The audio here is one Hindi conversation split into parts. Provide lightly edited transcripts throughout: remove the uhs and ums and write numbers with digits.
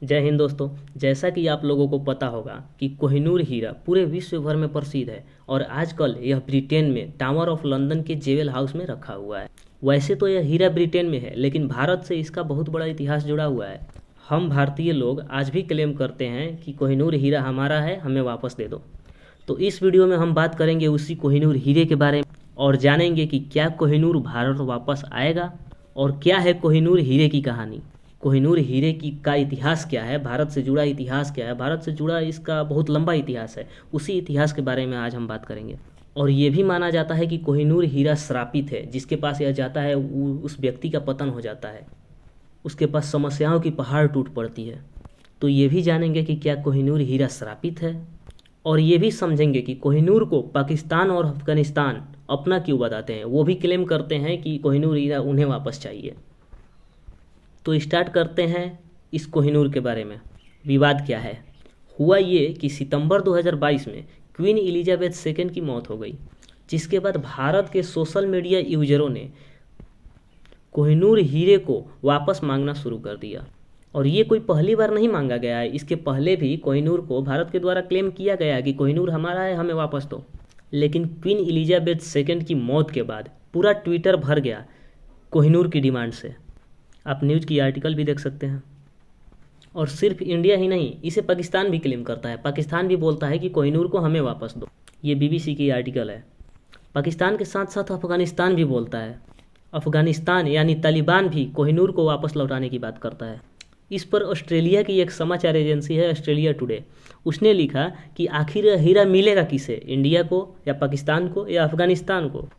जय हिंद दोस्तों। जैसा कि आप लोगों को पता होगा कि कोहिनूर हीरा पूरे विश्व भर में प्रसिद्ध है और आजकल यह ब्रिटेन में टावर ऑफ लंदन के जेवेल हाउस में रखा हुआ है। वैसे तो यह हीरा ब्रिटेन में है, लेकिन भारत से इसका बहुत बड़ा इतिहास जुड़ा हुआ है। हम भारतीय लोग आज भी क्लेम करते हैं कि कोहिनूर हीरा हमारा है, हमें वापस दे दो। तो इस वीडियो में हम बात करेंगे उसी कोहिनूर हीरे के बारे में और जानेंगे कि क्या कोहिनूर भारत वापस आएगा और क्या है कोहिनूर हीरे की कहानी। कोहिनूर हीरे की का इतिहास क्या है, भारत से जुड़ा इतिहास क्या है, भारत से जुड़ा इसका बहुत लंबा इतिहास है। उसी इतिहास के बारे में आज हम बात करेंगे। और ये भी माना जाता है कि कोहिनूर हीरा श्रापित है, जिसके पास यह जाता है उस व्यक्ति का पतन हो जाता है, उसके पास समस्याओं की पहाड़ टूट पड़ती है। तो ये भी जानेंगे कि क्या कोहिनूर हीरा श्रापित है और ये भी समझेंगे कि कोहिनूर को पाकिस्तान और अफगानिस्तान अपना क्यों बताते हैं। वो भी क्लेम करते हैं कि कोहिनूर हीरा उन्हें वापस चाहिए। तो स्टार्ट करते हैं इस कोहिनूर के बारे में। विवाद क्या है। हुआ ये कि सितंबर 2022 में क्वीन एलिजाबेथ सेकेंड की मौत हो गई, जिसके बाद भारत के सोशल मीडिया यूजरों ने कोहिनूर हीरे को वापस मांगना शुरू कर दिया। और ये कोई पहली बार नहीं मांगा गया है, इसके पहले भी कोहिनूर को भारत के द्वारा क्लेम किया गया कि कोहिनूर हमारा है, हमें वापस दो। लेकिन क्वीन एलिजाबेथ सेकेंड की मौत के बाद पूरा ट्विटर भर गया कोहिनूर की डिमांड से। आप न्यूज़ की आर्टिकल भी देख सकते हैं। और सिर्फ इंडिया ही नहीं, इसे पाकिस्तान भी क्लेम करता है। पाकिस्तान भी बोलता है कि कोहिनूर को हमें वापस दो। ये बीबीसी की आर्टिकल है। पाकिस्तान के साथ साथ अफगानिस्तान भी बोलता है। अफगानिस्तान यानी तालिबान भी कोहिनूर को वापस लौटाने की बात करता है। इस पर ऑस्ट्रेलिया की एक समाचार एजेंसी है ऑस्ट्रेलिया टुडे, उसने लिखा कि आखिर हीरा मिलेगा किसे, इंडिया को या पाकिस्तान को या अफगानिस्तान को।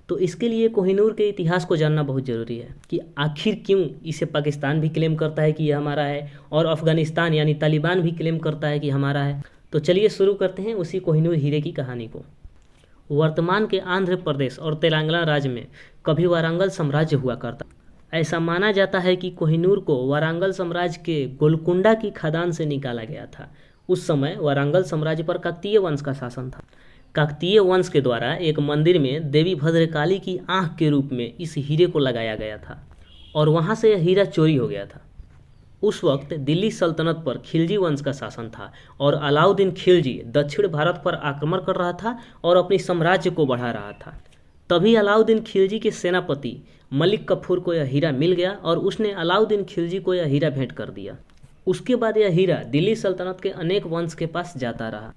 तो इसके लिए कोहिनूर के इतिहास को जानना बहुत ज़रूरी है कि आखिर क्यों इसे पाकिस्तान भी क्लेम करता है कि यह हमारा है और अफगानिस्तान यानी तालिबान भी क्लेम करता है कि हमारा है। तो चलिए शुरू करते हैं उसी कोहिनूर हीरे की कहानी को। वर्तमान के आंध्र प्रदेश और तेलंगाना राज्य में कभी वारंगल साम्राज्य हुआ करता। ऐसा माना जाता है कि कोहिनूर को वारंगल साम्राज्य के गोलकुंडा की खदान से निकाला गया था। उस समय वारंगल साम्राज्य पर काकतीय वंश का शासन था। काकतीय वंश के द्वारा एक मंदिर में देवी भद्रकाली की आंख के रूप में इस हीरे को लगाया गया था और वहां से यह हीरा चोरी हो गया था। उस वक्त दिल्ली सल्तनत पर खिलजी वंश का शासन था और अलाउद्दीन खिलजी दक्षिण भारत पर आक्रमण कर रहा था और अपनी साम्राज्य को बढ़ा रहा था। तभी अलाउद्दीन खिलजी के सेनापति मलिक कफूर को यह हीरा मिल गया और उसने अलाउद्दीन खिलजी को यह हीरा भेंट कर दिया। उसके बाद यह हीरा दिल्ली सल्तनत के अनेक वंश के पास जाता रहा।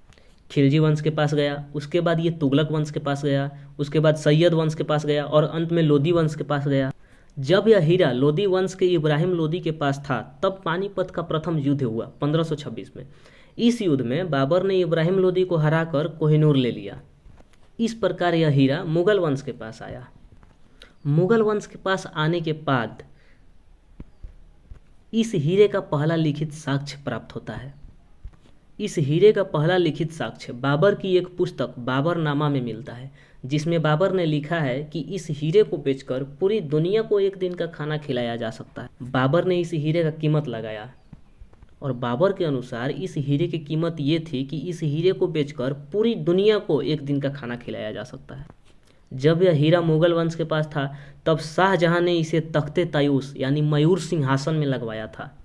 खिलजी वंश के पास गया, उसके बाद ये तुगलक वंश के पास गया, उसके बाद सैयद वंश के पास गया और अंत में लोदी वंश के पास गया। जब यह हीरा लोदी वंश के इब्राहिम लोदी के पास था, तब पानीपत का प्रथम युद्ध हुआ 1526 में। इस युद्ध में बाबर ने इब्राहिम लोदी को हराकर कोहिनूर ले लिया। इस प्रकार यह हीरा मुगल वंश के पास आया। मुगल वंश के पास आने के बाद इस हीरे का पहला लिखित साक्ष्य प्राप्त होता है। इस हीरे का पहला लिखित साक्ष्य बाबर की एक पुस्तक बाबरनामा में मिलता है, जिसमें बाबर ने लिखा है कि इस हीरे को बेचकर पूरी दुनिया को एक दिन का खाना खिलाया जा सकता है। बाबर ने इस हीरे का कीमत लगाया और बाबर के अनुसार इस हीरे की कीमत ये थी कि इस हीरे को बेचकर पूरी दुनिया को एक दिन का खाना खिलाया जा सकता है। जब यह हीरा मुगल वंश के पास था, तब शाहजहां ने इसे तख्ते तायूस यानी मयूर सिंहासन में लगवाया था।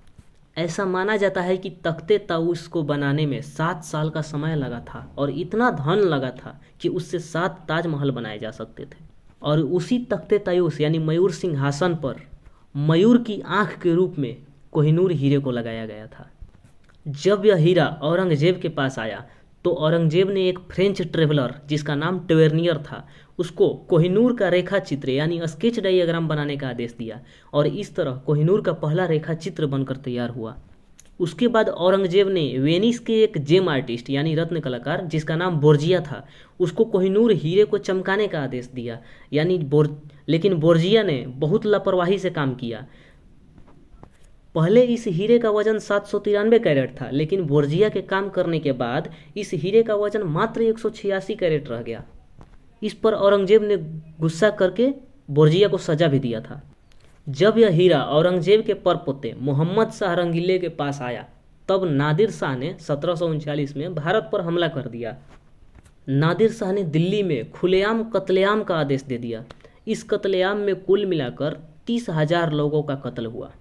ऐसा माना जाता है कि तख्ते ताऊस को बनाने में 7 साल का समय लगा था और इतना धन लगा था कि उससे 7 ताजमहल बनाए जा सकते थे। और उसी तख्ते तायूस यानी मयूर सिंहासन पर मयूर की आंख के रूप में कोहिनूर हीरे को लगाया गया था। जब यह हीरा औरंगजेब के पास आया, तो औरंगजेब ने एक फ्रेंच ट्रेवलर जिसका नाम टेवर्नियर था, उसको कोहिनूर का रेखा चित्र यानी स्केच डायग्राम बनाने का आदेश दिया और इस तरह कोहिनूर का पहला रेखा चित्र बनकर तैयार हुआ। उसके बाद औरंगजेब ने वेनिस के एक जेम आर्टिस्ट यानी रत्न कलाकार जिसका नाम बोर्जिया था, उसको कोहिनूर हीरे को चमकाने का आदेश दिया। लेकिन बोर्जिया ने बहुत लापरवाही से काम किया। पहले इस हीरे का वजन 793 कैरेट था, लेकिन बोर्जिया के काम करने के बाद इस हीरे का वजन मात्र 186 कैरेट रह गया। इस पर औरंगजेब ने गुस्सा करके बोर्जिया को सजा भी दिया था। जब यह हीरा औरंगजेब के परपोते मोहम्मद शाह रंगीले के पास आया, तब नादिर शाह ने 1739 में भारत पर हमला कर दिया। नादिर शाह ने दिल्ली में खुलेआम कत्लेआम का आदेश दे दिया। इस कत्लेआम में कुल मिलाकर 30,000 लोगों का कत्ल हुआ।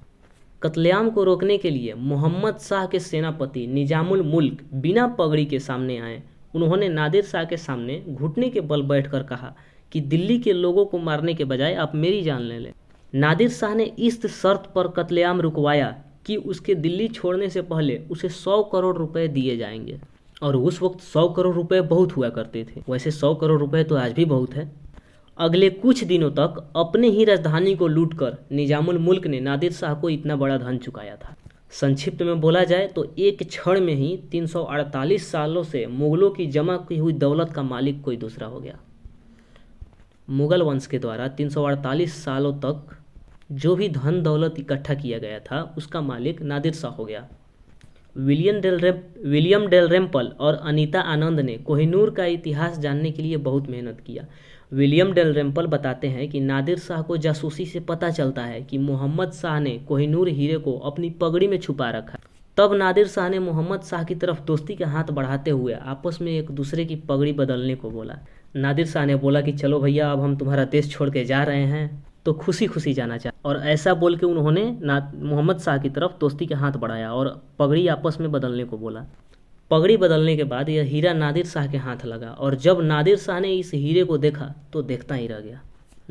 कत्लेआम को रोकने के लिए मोहम्मद शाह के सेनापति निजामुल मुल्क बिना पगड़ी के सामने आए। उन्होंने नादिर शाह के सामने घुटने के बल बैठकर कहा कि दिल्ली के लोगों को मारने के बजाय आप मेरी जान ले लें। नादिर शाह ने इस शर्त पर कत्लेआम रुकवाया कि उसके दिल्ली छोड़ने से पहले उसे 100 करोड़ रुपए दिए जाएंगे। और उस वक्त 100 करोड़ रुपए बहुत हुआ करते थे। वैसे 100 करोड़ रुपए तो आज भी बहुत है। अगले कुछ दिनों तक अपने ही राजधानी को लूटकर निजामुल मुल्क ने नादिर शाह को इतना बड़ा धन चुकाया था। संक्षिप्त में बोला जाए तो एक क्षण में ही 348 सालों से मुगलों की जमा की हुई दौलत का मालिक कोई दूसरा हो गया। मुगल वंश के द्वारा 348 सालों तक जो भी धन दौलत इकट्ठा किया गया था उसका मालिक नादिर शाह हो गया। विलियम डेलरेम्पल और अनीता आनंद ने कोहिनूर का इतिहास जानने के लिए बहुत मेहनत किया। विलियम डेलरेम्पल बताते हैं कि नादिर शाह को जासूसी से पता चलता है कि मोहम्मद शाह ने कोहिनूर हीरे को अपनी पगड़ी में छुपा रखा। तब नादिर शाह ने मोहम्मद शाह की तरफ दोस्ती के हाथ बढ़ाते हुए आपस में एक दूसरे की पगड़ी बदलने को बोला। नादिर शाह ने बोला कि चलो भैया, अब हम तुम्हारा देश छोड़ के जा रहे हैं, तो खुशी खुशी जाना चाहिए। और ऐसा बोल के उन्होंने मोहम्मद शाह की तरफ दोस्ती के हाथ बढ़ाया और पगड़ी आपस में बदलने को बोला। पगड़ी बदलने के बाद यह हीरा नादिर शाह के हाथ लगा और जब नादिर शाह ने इस हीरे को देखा तो देखता ही रह गया।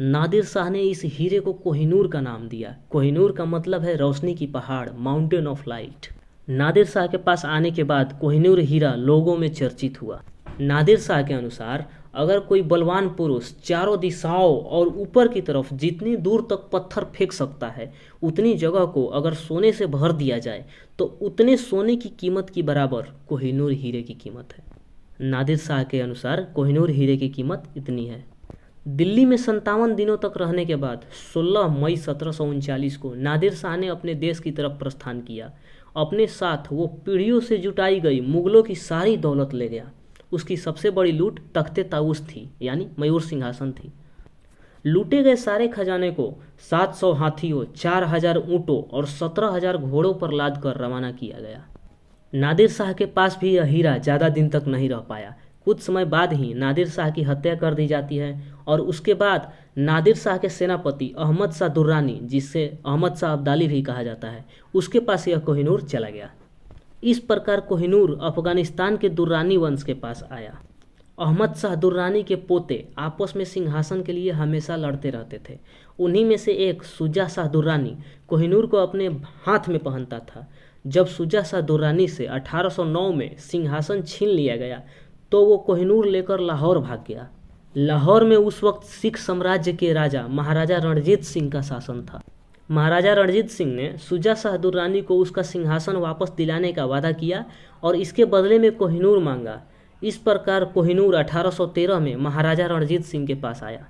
नादिर शाह ने इस हीरे को कोहिनूर का नाम दिया। कोहिनूर का मतलब है रोशनी की पहाड़, mountain of light. Nadir Shah के पास आने के बाद कोहिनूर हीरा लोगों में चर्चित हुआ। नादिर शाह के अनुसार अगर कोई बलवान पुरुष चारों दिशाओं और ऊपर की तरफ जितनी दूर तक पत्थर फेंक सकता है उतनी जगह को अगर सोने से भर दिया जाए तो उतने सोने की कीमत की बराबर कोहिनूर हीरे की कीमत है। नादिर शाह के अनुसार कोहिनूर हीरे की कीमत इतनी है। दिल्ली में 57 दिनों तक रहने के बाद 16 मई 1739 को नादिर शाह ने अपने देश की तरफ प्रस्थान किया। अपने साथ वो पीढ़ियों से जुटाई गई मुगलों की सारी दौलत ले गया। उसकी सबसे बड़ी लूट तख्ते ताऊस थी, यानी मयूर सिंहासन थी। लूटे गए सारे खजाने को 700 हाथियों, 4000 ऊँटों और 17000 घोड़ों पर लाद कर रवाना किया गया। नादिर शाह के पास भी यह हीरा ज़्यादा दिन तक नहीं रह पाया। कुछ समय बाद ही नादिर शाह की हत्या कर दी जाती है और उसके बाद नादिर शाह के सेनापति अहमद शाह दुर्रानी, जिससे अहमद शाह अब्दाली भी कहा जाता है, उसके पास यह कोहिनूर चला गया। इस प्रकार कोहिनूर अफगानिस्तान के दुर्रानी वंश के पास आया। अहमद शाह दुर्रानी के पोते आपस में सिंहासन के लिए हमेशा लड़ते रहते थे। उन्हीं में से एक शुजा शाह दुर्रानी कोहिनूर को अपने हाथ में पहनता था। जब शुजा शाह दुर्रानी से 1809 में सिंहासन छीन लिया गया तो वो कोहिनूर लेकर लाहौर भाग गया। लाहौर में उस वक्त सिख साम्राज्य के राजा महाराजा रणजीत सिंह का शासन था। महाराजा रणजीत सिंह ने शुजा शाह दुर्रानी को उसका सिंहासन वापस दिलाने का वादा किया और इसके बदले में कोहिनूर मांगा। इस प्रकार कोहिनूर 1813 में महाराजा रणजीत सिंह के पास आया।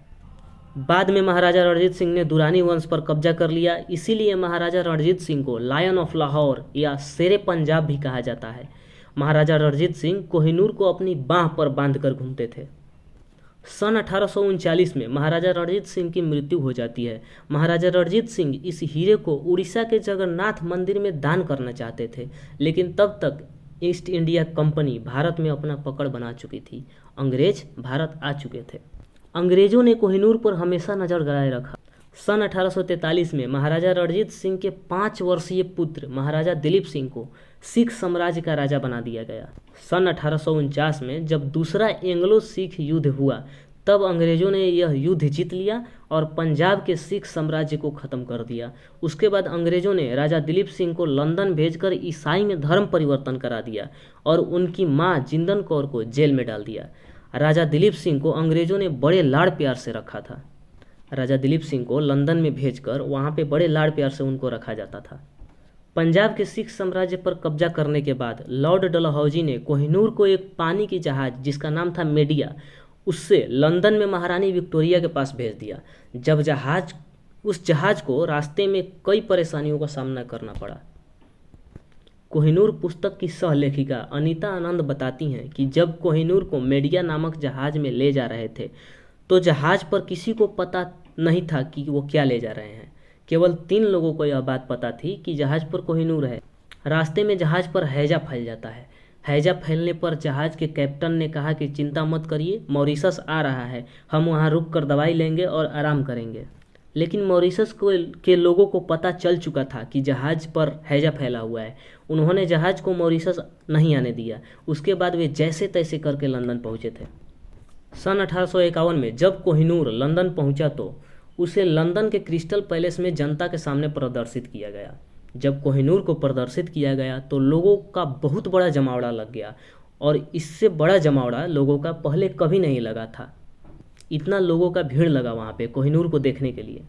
बाद में महाराजा रणजीत सिंह ने दुरानी वंश पर कब्जा कर लिया, इसीलिए महाराजा रणजीत सिंह को लायन ऑफ लाहौर या शेरे पंजाब भी कहा जाता है। महाराजा रणजीत सिंह कोहिनूर को अपनी बाह पर बांध कर घूमते थे। सन 1839 में महाराजा रणजीत सिंह की मृत्यु हो जाती है। महाराजा रणजीत सिंह इस हीरे को उड़ीसा के जगन्नाथ मंदिर में दान करना चाहते थे, लेकिन तब तक ईस्ट इंडिया कंपनी भारत में अपना पकड़ बना चुकी थी। अंग्रेज भारत आ चुके थे। अंग्रेजों ने कोहिनूर पर हमेशा नजर गड़ाए रखा। सन 1843 में महाराजा रणजीत सिंह के 5 वर्षीय पुत्र महाराजा दिलीप सिंह को सिख साम्राज्य का राजा बना दिया गया। सन 1849 में जब दूसरा एंग्लो सिख युद्ध हुआ तब अंग्रेजों ने यह युद्ध जीत लिया और पंजाब के सिख साम्राज्य को ख़त्म कर दिया। उसके बाद अंग्रेजों ने राजा दिलीप सिंह को लंदन भेजकर ईसाई में धर्म परिवर्तन करा दिया और उनकी मां जिंदन कौर को जेल में डाल दिया। राजा दिलीप सिंह को अंग्रेजों ने बड़े लाड़ प्यार से रखा था। राजा दिलीप सिंह को लंदन में भेजकर वहाँ पे बड़े लाड़ प्यार से उनको रखा जाता था। पंजाब के सिख साम्राज्य पर कब्जा करने के बाद लॉर्ड डलहौजी ने कोहिनूर को एक पानी की जहाज जिसका नाम था मेडिया, उससे लंदन में महारानी विक्टोरिया के पास भेज दिया। जब उस जहाज को रास्ते में कई परेशानियों का सामना करना पड़ा। कोहिनूर पुस्तक की सह लेखिका अनीता आनंद बताती हैं कि जब कोहिनूर को मेडिया नामक जहाज में ले जा रहे थे तो जहाज पर किसी को पता नहीं था कि वो क्या ले जा रहे हैं। केवल 3 लोगों को यह बात पता थी कि जहाज पर कोहिनूर है। रास्ते में जहाज पर हैजा फैल जाता है। हैजा फैलने पर जहाज के कैप्टन ने कहा कि चिंता मत करिए, मॉरिशस आ रहा है, हम वहाँ रुक कर दवाई लेंगे और आराम करेंगे। लेकिन मॉरिशस के लोगों को पता चल चुका था कि जहाज़ पर हैजा फैला हुआ है। उन्होंने जहाज़ को मॉरिशस नहीं आने दिया। उसके बाद वे जैसे तैसे करके लंदन पहुँचे थे। सन 1851 में जब कोहिनूर लंदन पहुंचा तो उसे लंदन के क्रिस्टल पैलेस में जनता के सामने प्रदर्शित किया गया। जब कोहिनूर को प्रदर्शित किया गया तो लोगों का बहुत बड़ा जमावड़ा लग गया, और इससे बड़ा जमावड़ा लोगों का पहले कभी नहीं लगा था। इतना लोगों का भीड़ लगा वहाँ पे कोहिनूर को देखने के लिए।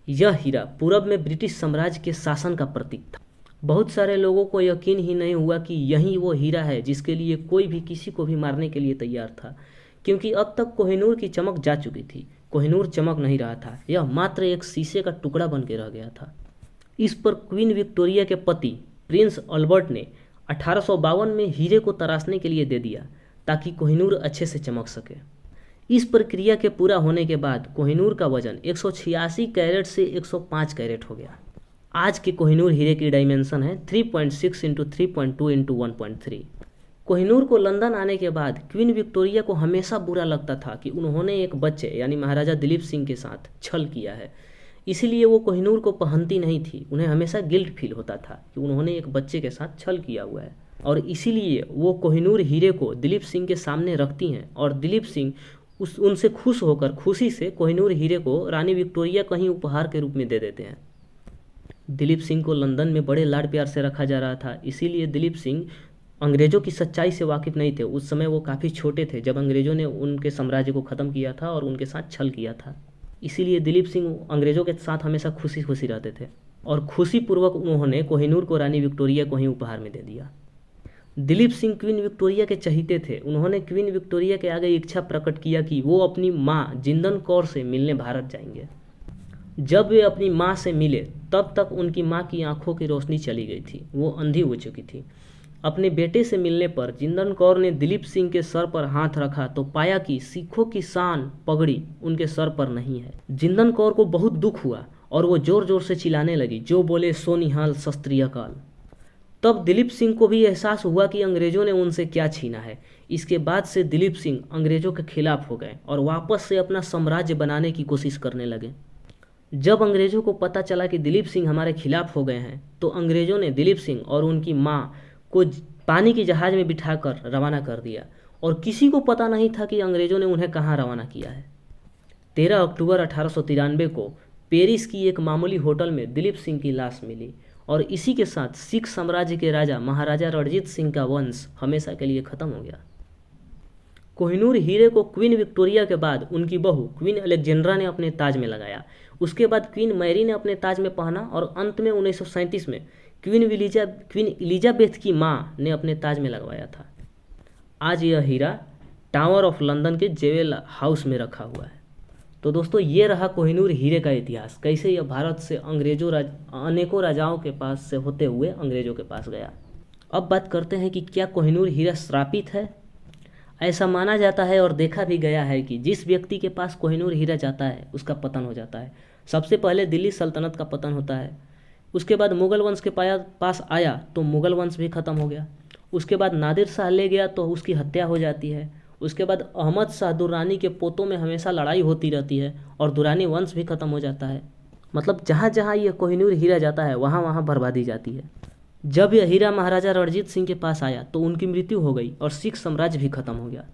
यह हीरा पूरब में ब्रिटिश साम्राज्य के शासन का प्रतीक था। बहुत सारे लोगों को यकीन ही नहीं हुआ कि यही वो हीरा है जिसके लिए कोई भी किसी को भी मारने के लिए तैयार था, क्योंकि अब तक कोहिनूर की चमक जा चुकी थी। कोहिनूर चमक नहीं रहा था, यह मात्र एक शीशे का टुकड़ा बन के रह गया था। इस पर क्वीन विक्टोरिया के पति प्रिंस अल्बर्ट ने 1852 में हीरे को तराशने के लिए दे दिया ताकि कोहिनूर अच्छे से चमक सके। इस प्रक्रिया के पूरा होने के बाद कोहिनूर का वजन 186 कैरेट से 105 कैरेट हो गया। आज के कोहिनूर हीरे की डायमेंशन है 3.6 इंटू 3.2 इंटू 1.3। कोहिनूर को लंदन आने के बाद क्वीन विक्टोरिया को हमेशा बुरा लगता था कि उन्होंने एक बच्चे यानी महाराजा दिलीप सिंह के साथ छल किया है, इसीलिए वो कोहिनूर को पहनती नहीं थी। उन्हें हमेशा गिल्ट फील होता था कि उन्होंने एक बच्चे के साथ छल किया हुआ है, और इसीलिए वो कोहिनूर हीरे को दिलीप सिंह के सामने रखती हैं, और दिलीप सिंह उनसे खुश होकर खुशी से कोहिनूर हीरे को रानी विक्टोरिया को ही उपहार के रूप में दे देते हैं। दिलीप सिंह को लंदन में बड़े लाड प्यार से रखा जा रहा था, इसीलिए दिलीप सिंह अंग्रेज़ों की सच्चाई से वाकिफ़ नहीं थे। उस समय वो काफ़ी छोटे थे जब अंग्रेज़ों ने उनके साम्राज्य को ख़त्म किया था और उनके साथ छल किया था। इसीलिए दिलीप सिंह अंग्रेज़ों के साथ हमेशा खुशी खुशी रहते थे, और खुशीपूर्वक उन्होंने कोहिनूर को रानी विक्टोरिया को ही उपहार में दे दिया। दिलीप सिंह क्वीन विक्टोरिया के चहीते थे। उन्होंने क्वीन विक्टोरिया के आगे इच्छा प्रकट किया कि वो अपनी माँ जिंदन कौर से मिलने भारत जाएंगे। जब वे अपनी माँ से मिले तब तक उनकी माँ की आंखों की रोशनी चली गई थी, वो अंधी हो चुकी थी। अपने बेटे से मिलने पर जिंदन कौर ने दिलीप सिंह के सर पर हाथ रखा तो पाया कि सिखों की शान पगड़ी उनके सर पर नहीं है। जिंदन कौर को बहुत दुख हुआ और वो जोर जोर से चिल्लाने लगी, जो बोले सो निहाल शस्त्रीय काल। तब दिलीप सिंह को भी एहसास हुआ कि अंग्रेजों ने उनसे क्या छीना है। इसके बाद से दिलीप सिंह अंग्रेजों के खिलाफ हो गए और वापस से अपना साम्राज्य बनाने की कोशिश करने लगे। जब अंग्रेजों को पता चला कि दिलीप सिंह हमारे खिलाफ हो गए हैं तो अंग्रेजों ने दिलीप सिंह और उनकी माँ को पानी की जहाज़ में बिठाकर रवाना कर दिया, और किसी को पता नहीं था कि अंग्रेजों ने उन्हें कहाँ रवाना किया है। 13 अक्टूबर 1893 को पेरिस की एक मामूली होटल में दिलीप सिंह की लाश मिली, और इसी के साथ सिख साम्राज्य के राजा महाराजा रणजीत सिंह का वंश हमेशा के लिए ख़त्म हो गया। कोहिनूर हीरे को क्वीन विक्टोरिया के बाद उनकी बहू क्वीन अलेक्जेंड्रा ने अपने ताज में लगाया। उसके बाद क्वीन मैरी ने अपने ताज में पहना, और अंत में 1937 में क्वीन इलिजाबेथ की मां ने अपने ताज में लगवाया था। आज यह हीरा टावर ऑफ लंदन के जेवेल हाउस में रखा हुआ है। तो दोस्तों, ये रहा कोहिनूर हीरे का इतिहास, कैसे यह भारत से अनेकों राजाओं के पास से होते हुए अंग्रेजों के पास गया। अब बात करते हैं कि क्या कोहिनूर हीरा श्रापित है। ऐसा माना जाता है और देखा भी गया है कि जिस व्यक्ति के पास कोहिनूर हीरा जाता है उसका पतन हो जाता है। सबसे पहले दिल्ली सल्तनत का पतन होता है, उसके बाद मुगल वंश के पास आया तो मुगल वंश भी ख़त्म हो गया। उसके बाद नादिर शाह ले गया तो उसकी हत्या हो जाती है। उसके बाद अहमद शाह दुर्रानी के पोतों में हमेशा लड़ाई होती रहती है और दुर्रानी वंश भी ख़त्म हो जाता है। मतलब जहाँ जहाँ यह कोहिनूर हीरा जाता है वहाँ वहाँ बर्बादी जाती है। जब यह हीरा महाराजा रणजीत सिंह के पास आया तो उनकी मृत्यु हो गई और सिख साम्राज्य भी खत्म हो गया।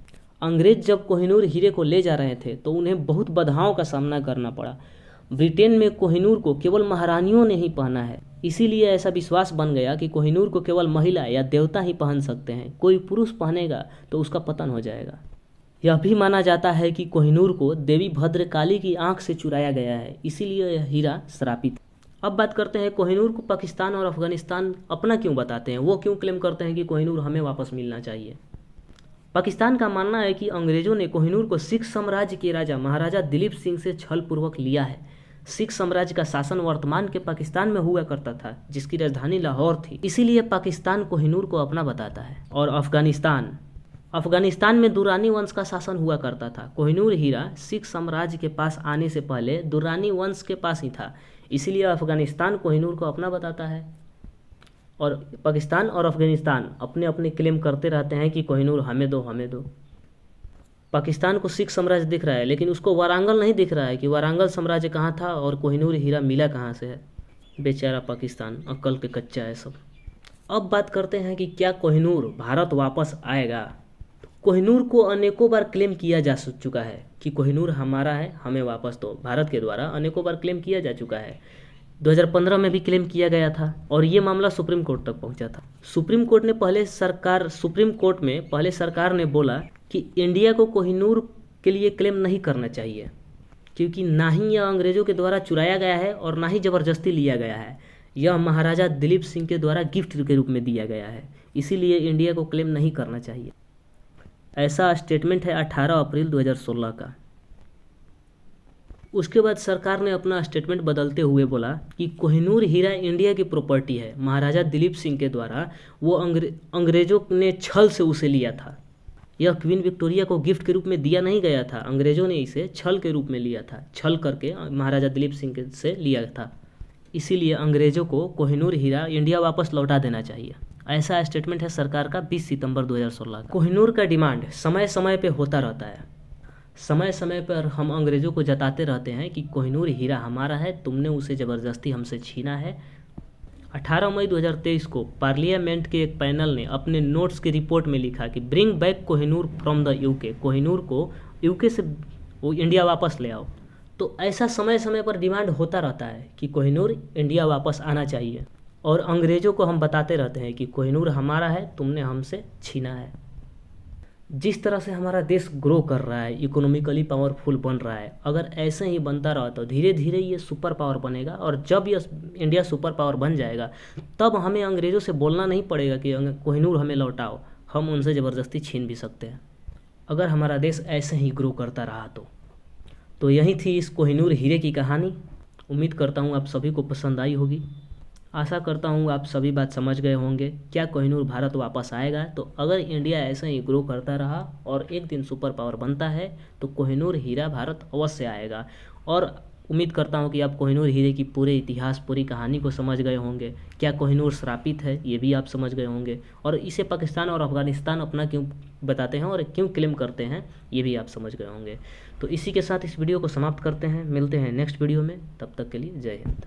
अंग्रेज जब कोहिनूर हीरे को ले जा रहे थे तो उन्हें बहुत बाधाओं का सामना करना पड़ा। ब्रिटेन में कोहिनूर को केवल महारानियों ने ही पहना है, इसीलिए ऐसा विश्वास बन गया कि कोहिनूर को केवल महिला या देवता ही पहन सकते हैं, कोई पुरुष पहनेगा तो उसका पतन हो जाएगा। यह भी माना जाता है कि कोहिनूर को देवी भद्रकाली की आंख से चुराया गया है, इसीलिए यह हीरा श्रापित। अब बात करते हैं कोहिनूर को पाकिस्तान और अफगानिस्तान अपना क्यों बताते हैं, वो क्यों क्लेम करते हैं कि कोहिनूर हमें वापस मिलना चाहिए। पाकिस्तान का मानना है कि अंग्रेजों ने कोहिनूर को सिख साम्राज्य के राजा महाराजा दिलीप सिंह से छलपूर्वक लिया है। सिख साम्राज्य का शासन वर्तमान के पाकिस्तान में हुआ करता था, जिसकी राजधानी लाहौर थी, इसीलिए पाकिस्तान कोहिनूर को अपना बताता है। और अफगानिस्तान में दुर्रानी वंश का शासन हुआ करता था। कोहिनूर हीरा सिख साम्राज्य के पास आने से पहले दुर्रानी वंश के पास ही था, इसीलिए अफगानिस्तान कोहिनूर को अपना बताता है। और पाकिस्तान और अफगानिस्तान अपने अपने क्लेम करते रहते हैं कि कोहिनूर हमें दो हमें दो। पाकिस्तान को सिख साम्राज्य दिख रहा है, लेकिन उसको वारंगल नहीं दिख रहा है कि वारंगल साम्राज्य कहाँ था और कोहिनूर हीरा मिला कहाँ से है। बेचारा पाकिस्तान अक्ल के कच्चा है सब। अब बात करते हैं कि क्या कोहिनूर भारत वापस आएगा। कोहिनूर को अनेकों बार क्लेम किया जा चुका है कि कोहिनूर हमारा है, हमें वापस दो। भारत के द्वारा अनेकों बार क्लेम किया जा चुका है। 2015 में भी क्लेम किया गया था और ये मामला सुप्रीम कोर्ट तक पहुंचा था। सुप्रीम कोर्ट में पहले सरकार ने बोला कि इंडिया को कोहिनूर के लिए क्लेम नहीं करना चाहिए, क्योंकि ना ही यह अंग्रेज़ों के द्वारा चुराया गया है और ना ही ज़बरदस्ती लिया गया है। यह महाराजा दिलीप सिंह के द्वारा गिफ्ट के रूप में दिया गया है, इसीलिए इंडिया को क्लेम नहीं करना चाहिए। ऐसा स्टेटमेंट है 18 अप्रैल 2016 का। उसके बाद सरकार ने अपना स्टेटमेंट बदलते हुए बोला कि कोहिनूर हीरा इंडिया की प्रॉपर्टी है। महाराजा दिलीप सिंह के द्वारा वो अंग्रेज़ों ने छल से उसे लिया था। यह क्वीन विक्टोरिया को गिफ्ट के रूप में दिया नहीं गया था, अंग्रेज़ों ने इसे छल के रूप में लिया था। छल करके महाराजा दिलीप सिंह से लिया था, इसीलिए अंग्रेज़ों को कोहिनूर हीरा इंडिया वापस लौटा देना चाहिए। ऐसा स्टेटमेंट है सरकार का 20 सितंबर 2016 का। कोहिनूर का डिमांड समय समय पे होता रहता है। समय समय पर हम अंग्रेज़ों को जताते रहते हैं कि कोहिनूर हीरा हमारा है, तुमने उसे ज़बरदस्ती हमसे छीना है। 18 मई 2023 को पार्लियामेंट के एक पैनल ने अपने नोट्स की रिपोर्ट में लिखा कि bring back Kohinoor from the UK. Kohinoor को यूके से वो इंडिया वापस ले आओ। तो ऐसा समय समय पर डिमांड होता रहता है कि कोहिनूर इंडिया वापस आना चाहिए, और अंग्रेज़ों को हम बताते रहते हैं कि कोहिनूर हमारा है, तुमने हमसे छीना है। जिस तरह से हमारा देश ग्रो कर रहा है, इकोनॉमिकली पावरफुल बन रहा है, अगर ऐसे ही बनता रहा तो धीरे धीरे ये सुपर पावर बनेगा, और जब ये इंडिया सुपर पावर बन जाएगा तब हमें अंग्रेज़ों से बोलना नहीं पड़ेगा कि कोहिनूर हमें लौटाओ। हम उनसे ज़बरदस्ती छीन भी सकते हैं, अगर हमारा देश ऐसे ही ग्रो करता रहा तो यही थी इस कोहिनूर हीरे की कहानी। उम्मीद करता हूँ आप सभी को पसंद आई होगी। आशा करता हूँ आप सभी बात समझ गए होंगे। क्या कोहिनूर भारत वापस आएगा? तो अगर इंडिया ऐसे ही ग्रो करता रहा और एक दिन सुपर पावर बनता है तो कोहिनूर हीरा भारत अवश्य आएगा। और उम्मीद करता हूँ कि आप कोहिनूर हीरे की पूरे इतिहास, पूरी कहानी को समझ गए होंगे। क्या कोहिनूर श्रापित है, ये भी आप समझ गए होंगे, और इसे पाकिस्तान और अफगानिस्तान अपना क्यों बताते हैं और क्यों क्लेम करते हैं, ये भी आप समझ गए होंगे। तो इसी के साथ इस वीडियो को समाप्त करते हैं। मिलते हैं नेक्स्ट वीडियो में, तब तक के लिए जय हिंद।